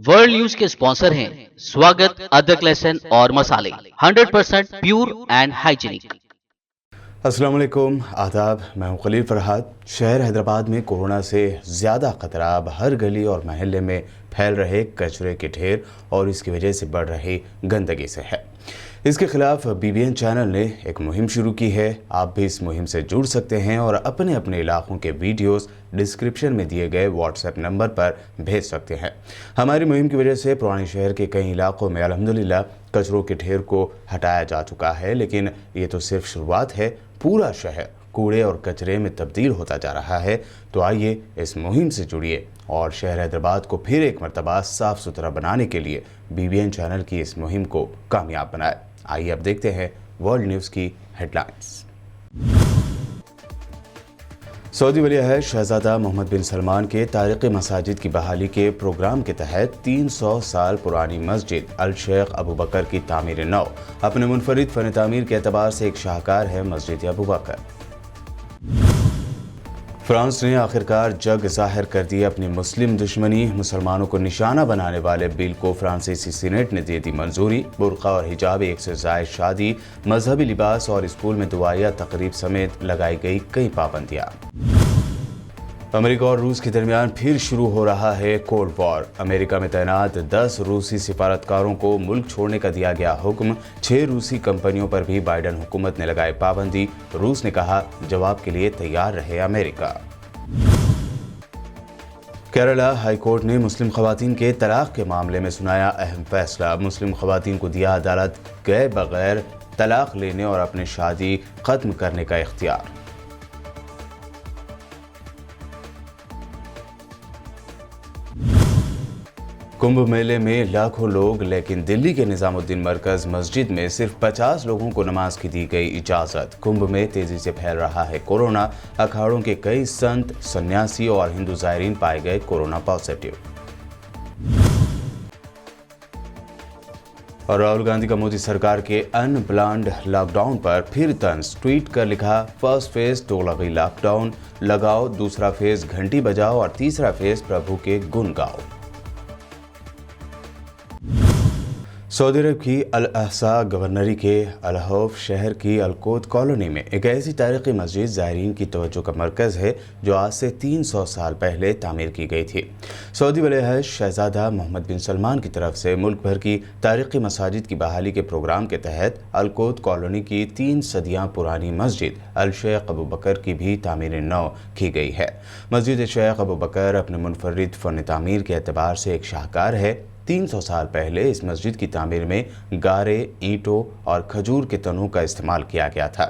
World news के sponsor हैं स्वागत, अदरक, लहसुन और मसाले 100% प्योर एंड हाइजीनिक। अस्सलाम वालेकुम, आदाब। मैं हूं खलील फरहाद। शहर हैदराबाद में कोरोना से ज़्यादा ख़तरा अब हर गली और महल्ले में फैल रहे कचरे के ढेर और इसकी वजह से बढ़ रही गंदगी से है। इसके खिलाफ BBN चैनल ने एक मुहिम शुरू की है। आप भी इस मुहिम से जुड़ सकते हैं और अपने अपने इलाकों के वीडियोस डिस्क्रिप्शन में दिए गए WhatsApp नंबर पर भेज सकते हैं। हमारी मुहिम की वजह से पुराने शहर के कई इलाकों में अल्हम्दुलिल्लाह कचरों के ढेर को हटाया जा चुका है, लेकिन ये तो सिर्फ शुरुआत है। पूरा शहर कूड़े और कचरे में तब्दील होता जा रहा है। तो आइए इस मुहिम से जुड़िए और शहर हैदराबाद को फिर एक मरतबा साफ़ सुथरा बनाने के लिए BBN चैनल की इस मुहिम को कामयाब बनाए। आइए अब देखते हैं वर्ल्ड न्यूज़ की हेडलाइंस। सऊदी वली-अहद शहजादा मोहम्मद बिन सलमान के तारीख़ी मसाजिद की बहाली के प्रोग्राम के तहत 300 साल पुरानी मस्जिद अल शेख अबू बकर की तामीर नौ अपने मुनफरिद फ़न तामीर के एतबार से एक शाहकार है मस्जिद अबू बकर। फ्रांस ने आखिरकार जग जाहिर कर दी अपनी मुस्लिम दुश्मनी। मुसलमानों को निशाना बनाने वाले बिल को फ्रांसीसी सीनेट ने दे दी मंजूरी। बुर्का और हिजाब, एक से ज़ायद शादी, मजहबी लिबास और स्कूल में दुआया तकरीब समेत लगाई गई कई पाबंदियाँ। अमेरिका और रूस के दरमियान फिर शुरू हो रहा है कोल्ड वॉर। अमेरिका में तैनात 10 रूसी सिफारतकारों को मुल्क छोड़ने का दिया गया हुक्म। 6 रूसी कंपनियों पर भी बाइडन हुकूमत ने लगाई पाबंदी। रूस ने कहा जवाब के लिए तैयार रहे अमेरिका। केरला हाई कोर्ट ने मुस्लिम खवातीन के तलाक के मामले में सुनाया अहम फैसला। मुस्लिम खवातीन को दिया अदालत गए बगैर तलाक लेने और अपनी शादी खत्म करने का इख्तियार। कुंभ मेले में लाखों लोग, लेकिन दिल्ली के निजामुद्दीन मरकज मस्जिद में सिर्फ 50 लोगों को नमाज की दी गई इजाज़त। कुंभ में तेजी से फैल रहा है कोरोना। अखाड़ों के कई संत, सन्यासी और हिंदू ज़ायरीन पाए गए कोरोना पॉजिटिव। और राहुल गांधी का मोदी सरकार के अनप्लान्ड लॉकडाउन पर फिर तंज। ट्वीट कर लिखा, फर्स्ट फेज तोगलकी लॉकडाउन लगाओ, दूसरा फेज घंटी बजाओ और तीसरा फेज प्रभु के गुण गाओ। सऊदी अरब की अल अहसा गवर्नरी के अल हौफ शहर की अलकोद कॉलोनी में एक ऐसी तारीख़ी मस्जिद ज़ायरीन की तवज्जो का मरकज़ है जो आज से 300 साल पहले तामीर की गई थी। सऊदी वली-अहद शहजादा मोहम्मद बिन सलमान की तरफ से मुल्क भर की तारीख़ी मसाजिद की बहाली के प्रोग्राम के तहत अलकोद कॉलोनी की 3 सदियाँ पुरानी मस्जिद अल शेख अबू बकर की भी तामीर नौ की गई है। मस्जिद शेख अबू बकर अपने मुनफरिद फ़न तामीर के एतबार से एक शाहकार है। 300 साल पहले इस मस्जिद की तामीर में गारे, ईंटों और खजूर के तनों का इस्तेमाल किया गया था।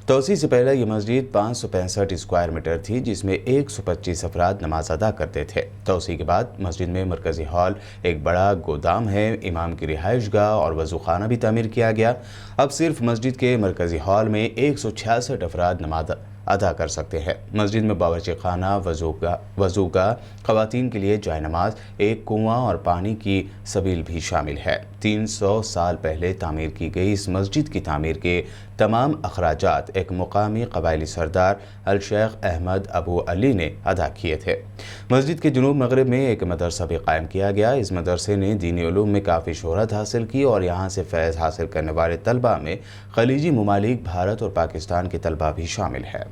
तोसी से पहले ये मस्जिद 565 स्क्वायर मीटर थी, जिसमें 125 अफराद नमाज अदा करते थे। तोसी के बाद मस्जिद में मरकजी हॉल, एक बड़ा गोदाम है, इमाम की रिहाइशगाह और वज़ू खाना भी तामीर किया गया। अब सिर्फ मस्जिद के मरकजी हॉल में 166 अफराद नमाज अदा कर सकते हैं। मस्जिद में बावर्ची खाना, वज़ूगा, ख़वातीन के लिए जाय नमाज, एक कुआं और पानी की सबील भी शामिल है। 300 साल पहले तामीर की गई इस मस्जिद की तामीर के तमाम अखराजात एक मुकामी कबायली सरदार अल शेख अहमद अबू अली ने अदा किए थे। मस्जिद के जुनूब मगरब में एक मदरसा भी कायम किया गया। इस मदरसे ने दीनी उलूम में काफ़ी शोहरत हासिल की और यहाँ से फैज़ हासिल करने वाले तलबा में खलीजी ममालिक, भारत और पाकिस्तान के तलबा भी शामिल है।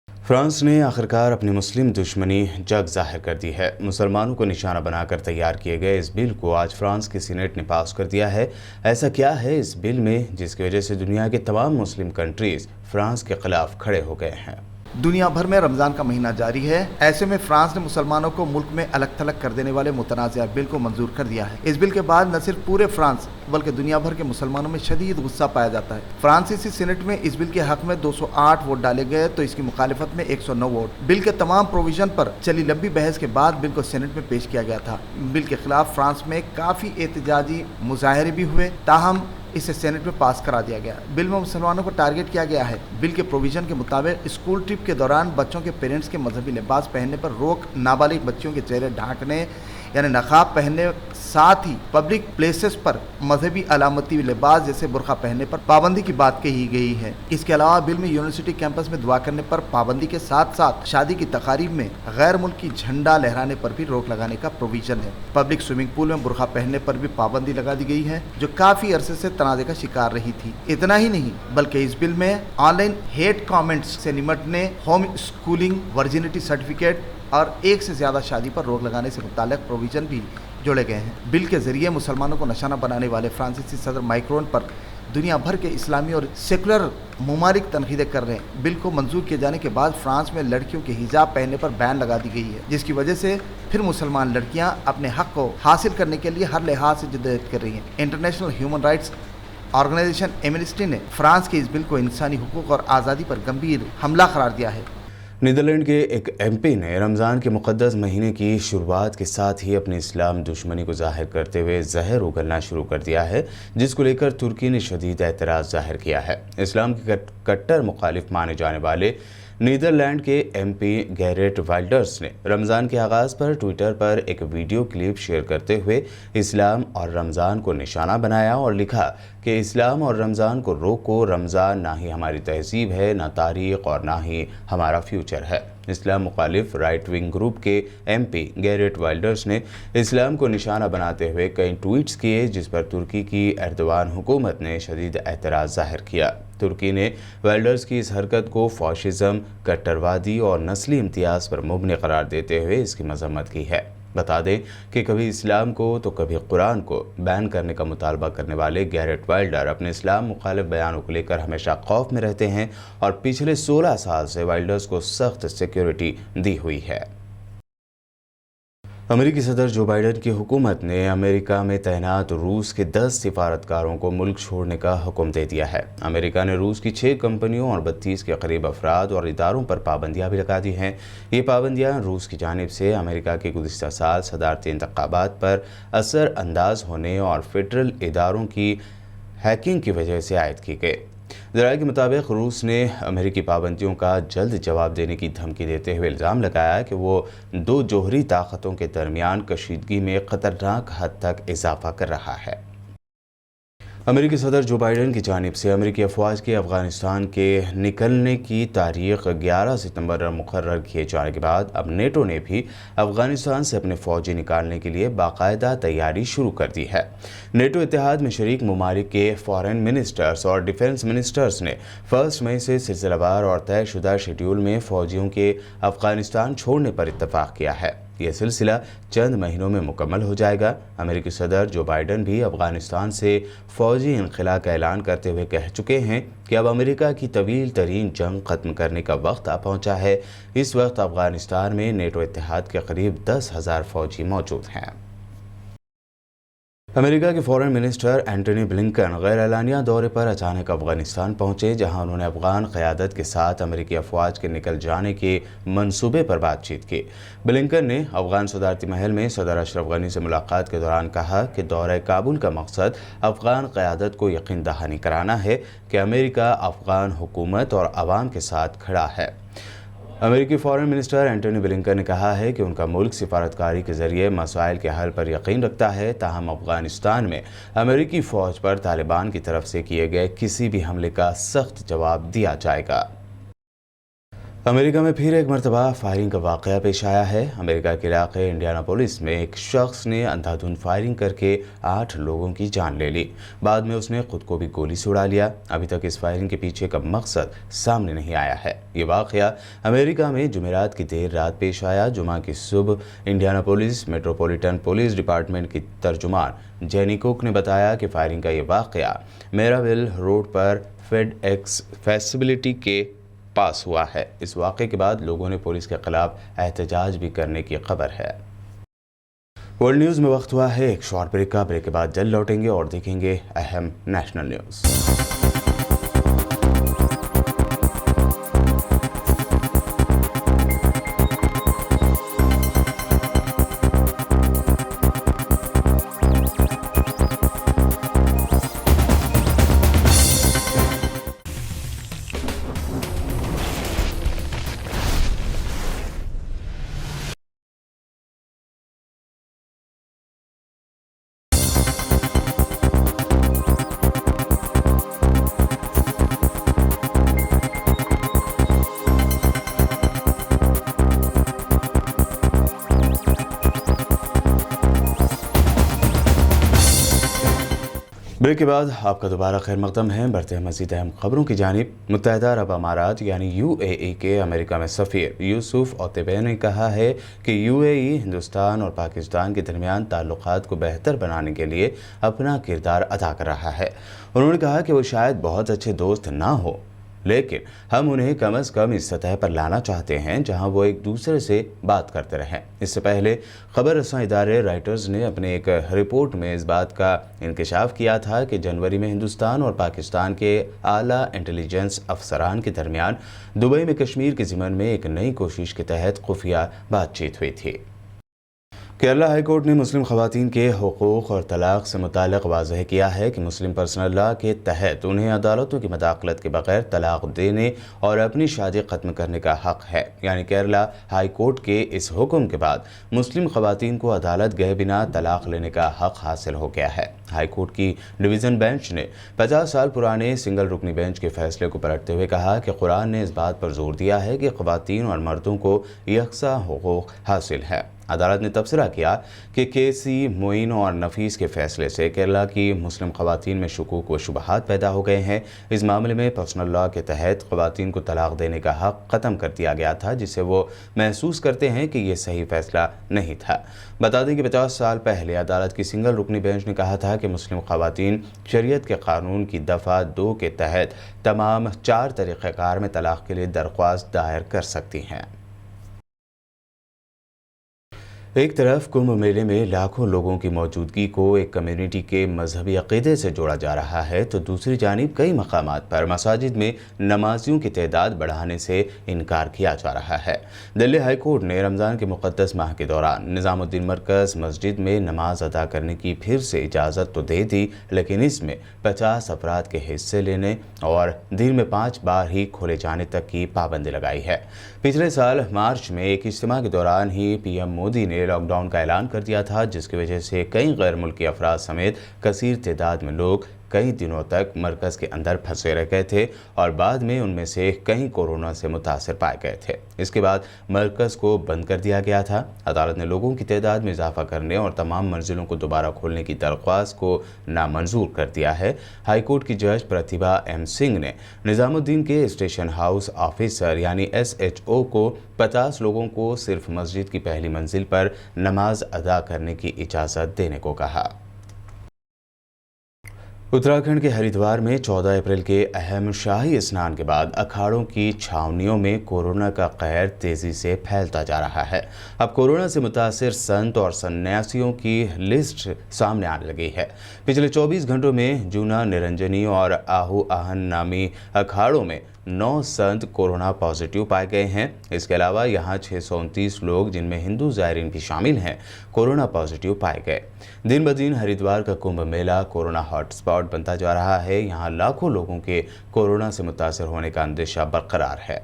फ्रांस ने आखिरकार अपनी मुस्लिम दुश्मनी जग जाहिर कर दी है। मुसलमानों को निशाना बनाकर तैयार किए गए इस बिल को आज फ्रांस की सीनेट ने पास कर दिया है। ऐसा क्या है इस बिल में जिसकी वजह से दुनिया के तमाम मुस्लिम कंट्रीज फ्रांस के खिलाफ खड़े हो गए हैं। दुनिया भर में रमज़ान का महीना जारी है। ऐसे में फ्रांस ने मुसलमानों को मुल्क में अलग थलग कर देने वाले मुतनाज़ा बिल को मंजूर कर दिया है। इस बिल के बाद न सिर्फ पूरे फ्रांस बल्कि दुनिया भर के मुसलमानों में शदीद गुस्सा पाया जाता है। फ्रांसीसी सीनेट में इस बिल के हक में 208 वोट डाले गए तो इसकी मुखालिफत में 109 वोट। बिल के तमाम प्रोविजन पर चली लंबी बहस के बाद बिल को सीनेट में पेश किया गया था। बिल के खिलाफ फ्रांस में काफ़ी एहतजाजी मुजाहरे भी हुए, ताहम इसे सेनेट में पास करा दिया गया। बिल में मुसलमानों को टारगेट किया गया है। बिल के प्रोविजन के मुताबिक स्कूल ट्रिप के दौरान बच्चों के पेरेंट्स के मजहबी लिबास पहनने पर रोक, नाबालिग बच्चियों के चेहरे ढांकने, यानी नकाब पहनने साथ ही पब्लिक प्लेसेस पर मजहबी अलामती लिबास जैसे बुरखा पहनने पर पाबंदी की बात कही गई है। इसके अलावा बिल में यूनिवर्सिटी कैंपस में दुआ करने पर पाबंदी के साथ साथ शादी की तकारीब में गैर मुल्की झंडा लहराने पर भी रोक लगाने का प्रोविजन है। पब्लिक स्विमिंग पूल में बुरखा पहनने पर भी पाबंदी लगा दी गई है, जो काफी अरसे से तनाज़े का शिकार रही थी। इतना ही नहीं बल्कि इस बिल में ऑनलाइन हेट कमेंट्स से निपटने, होम स्कूलिंग, वर्जिनिटी सर्टिफिकेट और एक से ज्यादा शादी पर रोक लगाने से मुताल्लिक प्रोविजन भी जोड़े गए हैं। बिल के जरिए मुसलमानों को निशाना बनाने वाले फ्रांसीसी सदर माइक्रोन पर दुनिया भर के इस्लामी और सेकुलर ममालिक तनकीदें कर रहे हैं। बिल को मंजूर किए जाने के बाद फ्रांस में लड़कियों के हिजाब पहनने पर बैन लगा दी गई है, जिसकी वजह से फिर मुसलमान लड़कियां अपने हक को हासिल करने के लिए हर लिहाज से जद्दोजहद कर रही हैं। International human rights organisation Amnesty ने फ्रांस के इस बिल को इंसानी हुकूक और आज़ादी पर गंभीर हमला करार दिया है। नीदरलैंड के एक एमपी ने रमज़ान के मुक़द्दस महीने की शुरुआत के साथ ही अपनी इस्लाम दुश्मनी को ज़ाहिर करते हुए जहर उगलना शुरू कर दिया है, जिसको लेकर तुर्की ने शदीद एतराज़ ज़ाहिर किया है। इस्लाम के कट्टर मुखालिफ माने जाने वाले नीदरलैंड के एमपी गैरेट वाइल्डर्स ने रमज़ान के आगाज़ पर ट्विटर पर एक वीडियो क्लिप शेयर करते हुए इस्लाम और रमज़ान को निशाना बनाया और लिखा कि इस्लाम और रमज़ान को रोको। रमज़ान ना ही हमारी तहज़ीब है, ना तारीख़ और ना ही हमारा फ्यूचर है। इस्लाम मुखालिफ राइट विंग ग्रुप के एमपी गैरेट वाइल्डर्स ने इस्लाम को निशाना बनाते हुए कई ट्वीट्स किए, जिस पर तुर्की की एर्दोगान हुकूमत ने शदीद एतराज़ ज़ाहिर किया। तुर्की ने वाइल्डर्स की इस हरकत को फ़ाशिज़म, कट्टरवादी और नस्ली इम्तियाज़ पर मुबनी करार देते हुए इसकी मज़म्मत की है। बता दें कि कभी इस्लाम को तो कभी कुरान को बैन करने का मुतालबा करने वाले गैरेट वाइल्डर अपने इस्लाम मुखालिफ बयानों को लेकर हमेशा खौफ में रहते हैं और पिछले 16 साल से वाइल्डर्स को सख्त सिक्योरिटी दी हुई है। अमेरिकी सदर जो बाइडन की हुकूमत ने अमेरिका में तैनात रूस के 10 सिफारतकारों को मुल्क छोड़ने का हुक्म दे दिया है। अमेरिका ने रूस की 6 कंपनियों और 32 के करीब अफराद और इदारों पर पाबंदियां भी लगा दी हैं। ये पाबंदियां रूस की जानिब से अमेरिका के गुज़िश्ता साल सदारती इंतखाबात पर असर अंदाज होने और फेडरल इदारों की हैकिंग की वजह से आयद की गई। ज़राए के मुताबिक रूस ने अमेरिकी पाबंदियों का जल्द जवाब देने की धमकी देते हुए इल्ज़ाम लगाया कि वो 2 जोहरी ताकतों के दरमियान कशीदगी में ख़तरनाक हद तक इजाफा कर रहा है। अमेरिकी सदर जो बाइडन की जानिब से अमेरिकी अफवाज के अफ़गानिस्तान के निकलने की तारीख 11 सितंबर मुकर्रर किए जाने के बाद अब नेटो ने भी अफ़गानिस्तान से अपने फ़ौजी निकालने के लिए बाकायदा तैयारी शुरू कर दी है। नेटो इत्तेहाद में शरीक ममालिक के फॉरेन मिनिस्टर्स और डिफेंस मिनिस्टर्स ने 1 मई से सिलसिलावार और तयशुदा शेड्यूल में फ़ौजियों के अफ़गानिस्तान छोड़ने पर इत्तफ़ाक़ किया है। यह सिलसिला चंद महीनों में मुकम्मल हो जाएगा। अमेरिकी सदर जो बाइडन भी अफ़गानिस्तान से फ़ौजी इनख़ला का ऐलान करते हुए कह चुके हैं कि अब अमेरिका की तवील तरीन जंग ख़त्म करने का वक्त आ पहुंचा है। इस वक्त अफ़गानिस्तान में नेटो इत्तेहाद के करीब 10,000 फ़ौजी मौजूद हैं। अमेरिका के फॉरेन मिनिस्टर एंटनी ब्लिंकन गैर एलानिया दौरे पर अचानक अफगानिस्तान पहुंचे, जहां उन्होंने अफगान क़यादत के साथ अमेरिकी अफवाज के निकल जाने के मंसूबे पर बातचीत की। ब्लिंकन ने अफगान सदारती महल में सदर अशरफ गनी से मुलाकात के दौरान कहा कि दौरे काबुल का मकसद अफगान क़यादत को यकीन दहानी कराना है कि अमेरिका अफगान हुकूमत और आवाम के साथ खड़ा है। अमेरिकी फॉरेन मिनिस्टर एंटनी ब्लिंकन ने कहा है कि उनका मुल्क सिफारतकारी के जरिए मसाइल के हल पर यकीन रखता है, ताहम अफगानिस्तान में अमेरिकी फ़ौज पर तालिबान की तरफ से किए गए किसी भी हमले का सख्त जवाब दिया जाएगा। अमेरिका में फिर एक मरतबा फायरिंग का वाक़या पेश आया है। अमेरिका के इलाके इंडियानापोलिस में एक शख्स ने अंधाधुंध फायरिंग करके 8 लोगों की जान ले ली। बाद में उसने खुद को भी गोली से उड़ा लिया। अभी तक इस फायरिंग के पीछे का मकसद सामने नहीं आया है। ये वाक़या अमेरिका में जुमेरात की देर रात पेश आया। जुमा की सुबह इंडियानापोलिस मेट्रोपॉलिटन पुलिस डिपार्टमेंट की तर्जुमान जेनी कुक ने बताया कि फायरिंग का ये वाक़या मेराविल रोड पर फेड एक्स फैसिलिटी के पास हुआ है। इस वाक़े के बाद लोगों ने पुलिस के खिलाफ एहतजाज भी करने की खबर है। वर्ल्ड न्यूज़ में वक्त हुआ है एक शॉर्ट ब्रेक का। ब्रेक के बाद जल्द लौटेंगे और देखेंगे अहम नेशनल न्यूज़। ब्रेक के बाद आपका दोबारा खैर मकदम है। बढ़ते हैं मज़ीद अहम खबरों की जानिब। मुत्तहिदा अरब अमारात यानी UAE के अमेरिका में सफ़ीर यूसुफ ओतेबे ने कहा है कि UAE हिंदुस्तान और पाकिस्तान के दरमियान ताल्लुकात को बेहतर बनाने के लिए अपना किरदार अदा कर रहा है। उन्होंने कहा कि वो शायद बहुत अच्छे दोस्त ना हो, लेकिन हम उन्हें कम अज़ कम इस सतह पर लाना चाहते हैं जहां वो एक दूसरे से बात करते रहें। इससे पहले खबर रसां इदारे रॉयटर्स ने अपने एक रिपोर्ट में इस बात का इंकशाफ किया था कि जनवरी में हिंदुस्तान और पाकिस्तान के आला इंटेलिजेंस अफसरान के दरमियान दुबई में कश्मीर के ज़िमन में एक नई कोशिश के तहत खुफिया बातचीत हुई थी। केरला हाई कोर्ट ने मुस्लिम ख़वातीन के हुकूक़ और तलाक़ से मुताल्लिक़ वाज़ह किया है कि मुस्लिम पर्सनल लॉ के तहत उन्हें अदालतों की मदाखलत के बग़ैर तलाक़ देने और अपनी शादी ख़त्म करने का हक़ है। यानी केरला हाई कोर्ट के इस हुक्म के बाद मुस्लिम ख़वातीन को अदालत गए बिना तलाक़ लेने का हक़ हासिल हो गया है। हाई कोर्ट की डिवीज़न बेंच ने 50 साल पुराने सिंगल रुकनी बेंच के फैसले को पलटते हुए कहा कि कुरान ने इस बात पर जोर दिया है कि ख़वातीन और मर्दों को यकसा हुकूक़ हासिल है। अदालत ने तबसरा किया कि केसी मोइन और नफीस के फैसले से केरला की मुस्लिम ख़वातीन में शुकूक व शुबहात पैदा हो गए हैं। इस मामले में पर्सनल लॉ के तहत ख़वातीन को तलाक़ देने का हक़ ख़त्म कर दिया गया था, जिससे वो महसूस करते हैं कि ये सही फ़ैसला नहीं था। बता दें कि 50 साल पहले अदालत की सिंगल रुकनी बेंच ने कहा था कि मुस्लिम ख़वातीन शरीयत के क़ानून की दफ़ा 2 के तहत तमाम 4 तरीक़ेकार में तलाक़ के लिए दरख्वास्त दायर कर सकती हैं। एक तरफ कुंभ मेले में लाखों लोगों की मौजूदगी को एक कम्युनिटी के मजहबी अक़ीदे से जोड़ा जा रहा है, तो दूसरी जानिब कई मकामात पर मसाजिद में नमाजियों की तादाद बढ़ाने से इनकार किया जा रहा है। दिल्ली हाई कोर्ट ने रमज़ान के मुक़द्दस माह के दौरान निज़ामुद्दीन मरकज़ मस्जिद में नमाज अदा करने की फिर से इजाज़त तो दे दी, लेकिन इसमें 50 अफराद के हिस्से लेने और दिन में 5 बार ही खोले जाने तक की पाबंदी लगाई है। पिछले साल मार्च में एक इज्तिमा के दौरान ही PM मोदी ने लॉकडाउन का ऐलान कर दिया था, जिसकी वजह से कई गैर मुल्की अफराद समेत कसीर तादाद में लोग कई दिनों तक मरकज़ के अंदर फंसे रह गए थे और बाद में उनमें से कई कोरोना से मुतासर पाए गए थे। इसके बाद मरकज़ को बंद कर दिया गया था। अदालत ने लोगों की तादाद में इजाफा करने और तमाम मंजिलों को दोबारा खोलने की दरख्वास्त को नामंजूर कर दिया है। हाई कोर्ट की जज प्रतिभा M सिंह ने निज़ामुद्दीन के स्टेशन हाउस ऑफिसर यानी SHO को 50 लोगों को सिर्फ मस्जिद की पहली मंजिल पर नमाज अदा करने की इजाज़त देने को कहा। उत्तराखंड के हरिद्वार में 14 अप्रैल के अहम शाही स्नान के बाद अखाड़ों की छावनियों में कोरोना का कहर तेज़ी से फैलता जा रहा है। अब कोरोना से मुतासिर संत और सन्यासियों की लिस्ट सामने आने लगी है। पिछले 24 घंटों में जूना, निरंजनी और आहू आहन नामी अखाड़ों में 9 संत कोरोना पॉजिटिव पाए गए हैं। इसके अलावा यहाँ 629 लोग, जिनमें हिंदू ज़ायरीन भी शामिल हैं, कोरोना पॉजिटिव पाए गए। दिन ब दिन हरिद्वार का कुंभ मेला कोरोना हॉटस्पॉट बनता जा रहा है। यहाँ लाखों लोगों के कोरोना से मुतासर होने का अंदेशा बरकरार है।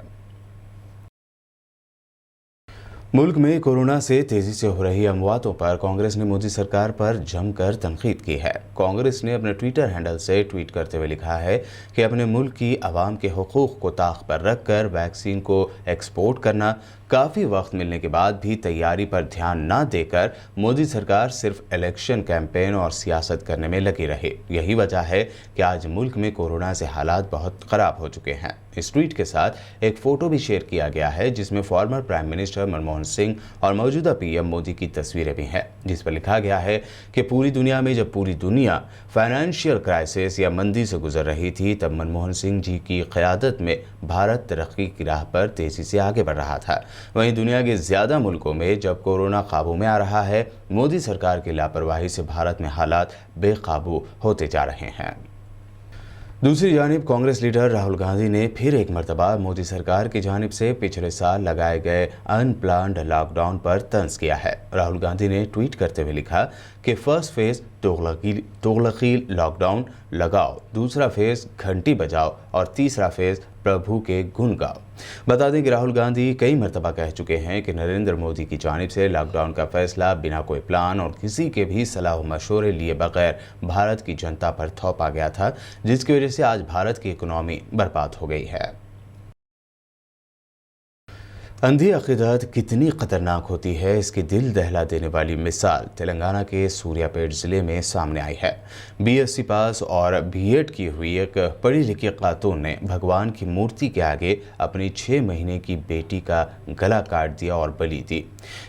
मुल्क में कोरोना से तेजी से हो रही अमवातों पर कांग्रेस ने मोदी सरकार पर जमकर तनकीद की है। कांग्रेस ने अपने ट्विटर हैंडल से ट्वीट करते हुए लिखा है कि अपने मुल्क की आवाम के हुकूक को ताक पर रखकर वैक्सीन को एक्सपोर्ट करना, काफ़ी वक्त मिलने के बाद भी तैयारी पर ध्यान न देकर मोदी सरकार सिर्फ इलेक्शन कैंपेन और सियासत करने में लगी रही। यही वजह है कि आज मुल्क में कोरोना से हालात बहुत ख़राब हो चुके हैं। इस ट्वीट के साथ एक फ़ोटो भी शेयर किया गया है, जिसमें former prime minister Manmohan Singh और मौजूदा PM मोदी की तस्वीरें भी हैं, जिस पर लिखा गया है कि पूरी दुनिया में जब पूरी दुनिया फाइनेंशियल क्राइसिस या मंदी से गुजर रही थी, तब मनमोहन सिंह जी की क़यादत में भारत तरक्की की राह पर तेज़ी से आगे बढ़ रहा था। वहीं दुनिया के ज़्यादा मुल्कों में जब कोरोना काबू में आ रहा है, मोदी सरकार की लापरवाही से भारत में हालात बेकाबू होते जा रहे हैं। दूसरी जानिब कांग्रेस लीडर राहुल गांधी ने फिर एक मरतबा मोदी सरकार की जानिब से पिछले साल लगाए गए अनप्लान्ड लॉकडाउन पर तंज किया है। राहुल गांधी ने ट्वीट करते हुए लिखा कि फर्स्ट फेज़ तुगलकी लॉकडाउन लगाओ, दूसरा फेज़ घंटी बजाओ और तीसरा फेज़ प्रभु के गुण गाओ। बता दें कि राहुल गांधी कई मरतबा कह चुके हैं कि नरेंद्र मोदी की जानिब से लॉकडाउन का फैसला बिना कोई प्लान और किसी के भी सलाह मशवरे लिए बगैर भारत की जनता पर थोपा गया था, जिसकी वजह से आज भारत की इकोनॉमी बर्बाद हो गई है। اندھی عقیدت کتنی خطرناک ہوتی ہے، اس کی دل دہلا دینے والی مثال تلنگانہ کے سوریا پیٹ ضلع میں سامنے آئی ہے۔ BSc پاس اور B.Ed کی ہوئی ایک پڑھی لکھی خاتون نے بھگوان کی مورتی کے آگے اپنی 6 مہینے کی بیٹی کا گلا کاٹ دیا اور بلی دی۔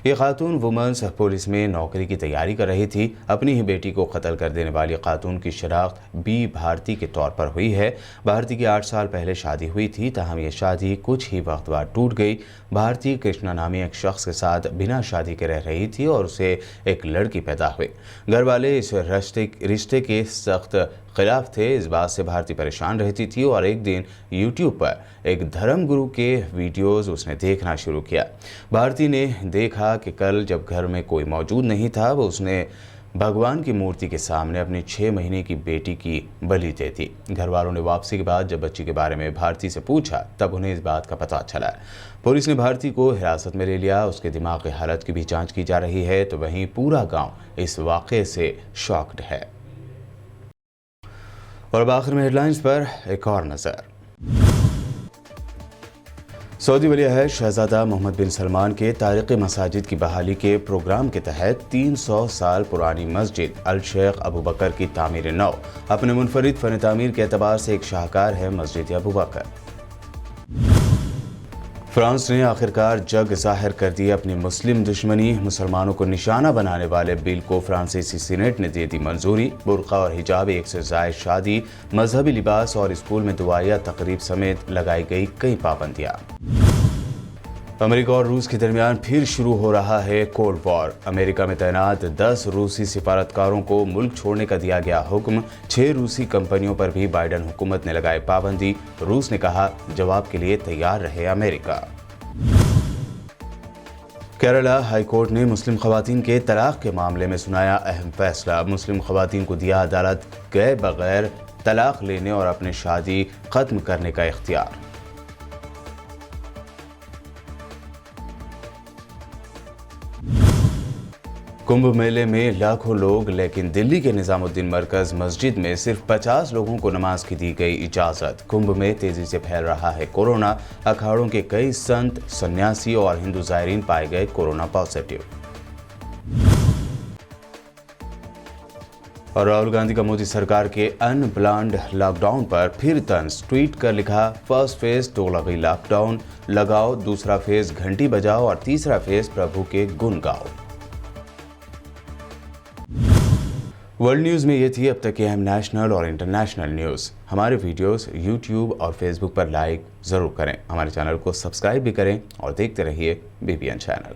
یہ خاتون وومنس پولیس میں نوکری کی تیاری کر رہی تھی۔ اپنی ہی بیٹی کو قتل کر دینے والی خاتون کی شناخت بی بھارتی کے طور پر ہوئی ہے۔ بھارتی کی 8 سال پہلے شادی ہوئی تھی، تاہم یہ شادی کچھ ہی وقت بعد ٹوٹ گئی۔ بھارتی کرشنا نامی ایک شخص کے ساتھ بنا شادی کے رہ رہی تھی اور اسے ایک لڑکی پیدا ہوئی۔ گھر والے اس رشتے کے سخت خلاف تھے۔ اس بات سے بھارتی پریشان رہتی تھی اور ایک دن یوٹیوب پر ایک دھرم گرو کے ویڈیوز اس نے دیکھنا شروع کیا۔ بھارتی نے دیکھا کہ کل جب گھر میں کوئی موجود نہیں تھا، وہ اس نے بھگوان کی مورتی کے سامنے اپنی 6 مہینے کی بیٹی کی بلی دے دی۔ گھر والوں نے واپسی کے بعد جب بچی کے بارے میں بھارتی سے پوچھا تب انہیں اس بات کا پتہ چلا۔ پولیس نے بھارتی کو حراست میں لے لیا۔ اس کے دماغی حالت کی بھی جانچ کی جا رہی ہے، تو وہیں پورا گاؤں اس واقعے سے شاکڈ ہے۔ اور اب آخر میں ہیڈ لائنز پر ایک اور نظر۔ سعودی ولی عہد شہزادہ محمد بن سلمان کے تاریخی مساجد کی بحالی کے پروگرام کے تحت 300 سال پرانی مسجد الشیخ ابوبکر کی تعمیر نو۔ اپنے منفرد فن تعمیر کے اعتبار سے ایک شاہکار ہے مسجد ابوبکر۔ فرانس نے آخرکار جگ ظاہر کر دی اپنی مسلم دشمنی۔ مسلمانوں کو نشانہ بنانے والے بل کو فرانسیسی سینیٹ نے دے دی منظوری۔ برقع اور حجاب، ایک سے زائد شادی، مذہبی لباس اور اسکول میں دعائیہ تقریب سمیت لگائی گئی کئی پابندیاں۔ امریکہ اور روس کے درمیان پھر شروع ہو رہا ہے کولڈ وار۔ امریکہ میں تعینات 10 روسی سفارتکاروں کو ملک چھوڑنے کا دیا گیا حکم۔ 6 روسی کمپنیوں پر بھی بائیڈن حکومت نے لگائے پابندی۔ روس نے کہا جواب کے لیے تیار رہے امریکہ۔ کیرالہ ہائی کورٹ نے مسلم خواتین کے طلاق کے معاملے میں سنایا اہم فیصلہ۔ مسلم خواتین کو دیا عدالت گئے بغیر طلاق لینے اور اپنی شادی ختم کرنے کا اختیار۔ کمبھ میلے میں لاکھوں لوگ، لیکن دلی کے نظام الدین مرکز مسجد میں صرف 50 لوگوں کو نماز کی دی گئی اجازت۔ کمبھ میں تیزی سے پھیل رہا ہے کورونا۔ اکھاڑوں کے کئی سنت، سنیاسی اور ہندو زائرین پائے گئے کورونا پازیٹیو۔ اور راہل گاندھی کا مودی سرکار کے ان پلانڈ لاک ڈاؤن پر پھر طنز، ٹویٹ کر لکھا فرسٹ فیز ٹولغی لاک ڈاؤن لگاؤ، دوسرا فیز گھنٹی بجاؤ اور تیسرا فیز پربھو کے گن گاؤ۔ ورلڈ نیوز میں یہ تھی اب تک کی اہم نیشنل اور انٹرنیشنل نیوز۔ ہمارے ویڈیوز یوٹیوب اور فیس بک پر لائک ضرور کریں، ہمارے چینل کو سبسکرائب بھی کریں اور دیکھتے رہیے BBN چینل۔